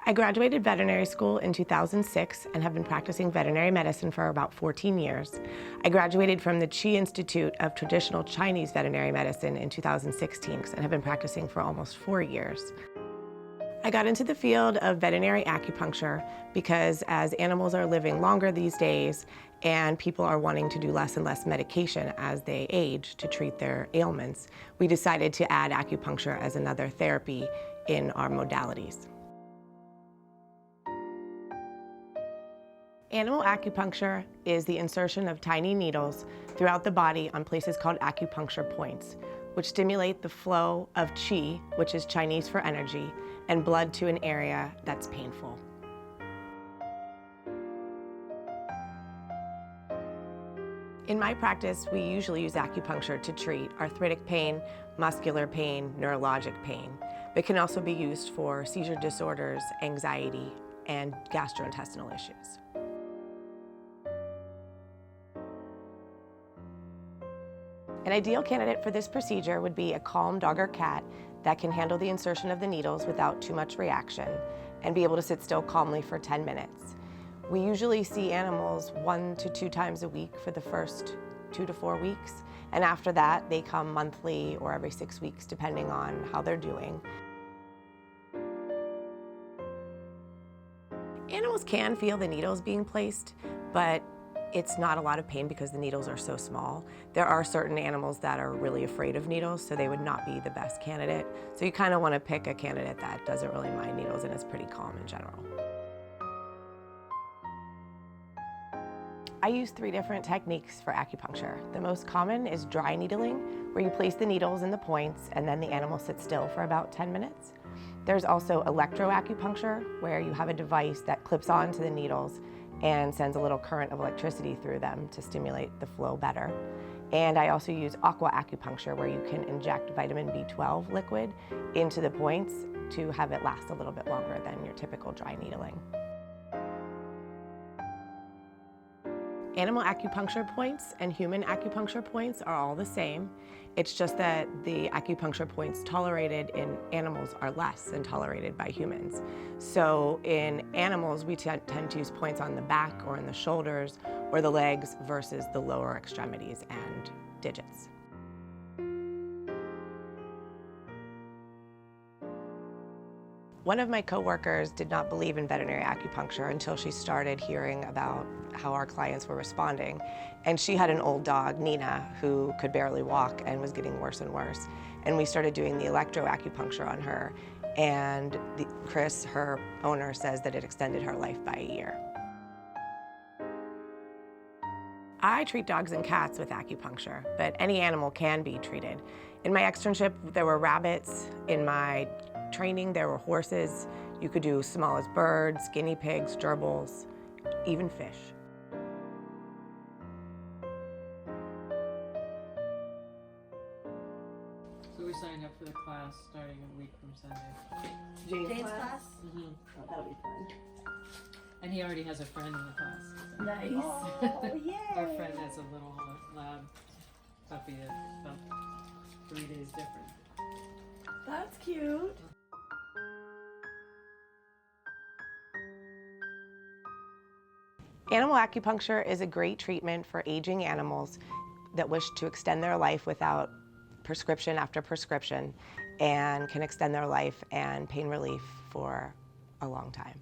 I graduated veterinary school in 2006 and have been practicing veterinary medicine for about 14 years. I graduated from the Chi Institute of Traditional Chinese Veterinary Medicine in 2016 and have been practicing for almost 4 years. I got into the field of veterinary acupuncture because as animals are living longer these days and people are wanting to do less and less medication as they age to treat their ailments, we decided to add acupuncture as another therapy in our modalities. Animal acupuncture is the insertion of tiny needles throughout the body on places called acupuncture points, which stimulate the flow of qi, which is Chinese for energy, and blood to an area that's painful. In my practice, we usually use acupuncture to treat arthritic pain, muscular pain, neurologic pain, but it can also be used for seizure disorders, anxiety, and gastrointestinal issues. An ideal candidate for this procedure would be a calm dog or cat that can handle the insertion of the needles without too much reaction and be able to sit still calmly for 10 minutes. We usually see animals 1 to 2 times a week for the first 2 to 4 weeks, and after that they come monthly or every 6 weeks depending on how they're doing. Animals can feel the needles being placed, but it's not a lot of pain because the needles are so small. There are certain animals that are really afraid of needles, so they would not be the best candidate. So you kind of want to pick a candidate that doesn't really mind needles and is pretty calm in general. I use 3 different techniques for acupuncture. The most common is dry needling, where you place the needles in the points and then the animal sits still for about 10 minutes. There's also electroacupuncture, where you have a device that clips onto the needles and sends a little current of electricity through them to stimulate the flow better. And I also use aqua acupuncture, where you can inject vitamin B12 liquid into the points to have it last a little bit longer than your typical dry needling. Animal acupuncture points and human acupuncture points are all the same. It's just that the acupuncture points tolerated in animals are less than tolerated by humans. So in animals, we tend to use points on the back or in the shoulders or the legs versus the lower extremities and digits. One of my coworkers did not believe in veterinary acupuncture until she started hearing about how our clients were responding. And she had an old dog, Nina, who could barely walk and was getting worse and worse. And we started doing the electroacupuncture on her. And Chris, her owner, says that it extended her life by a year. I treat dogs and cats with acupuncture, but any animal can be treated. In my externship, there were rabbits. In my training, there were horses. You could do small as birds, guinea pigs, gerbils, even fish. So we signed up for the class starting a week from Sunday. Jane's class? Mm-hmm. Oh, that'll be fun. And he already has a friend in the class. So. Nice. Oh, yay. Our friend has a little lab puppy that's about 3 days different. That's cute. Animal acupuncture is a great treatment for aging animals that wish to extend their life without prescription after prescription and can extend their life and pain relief for a long time.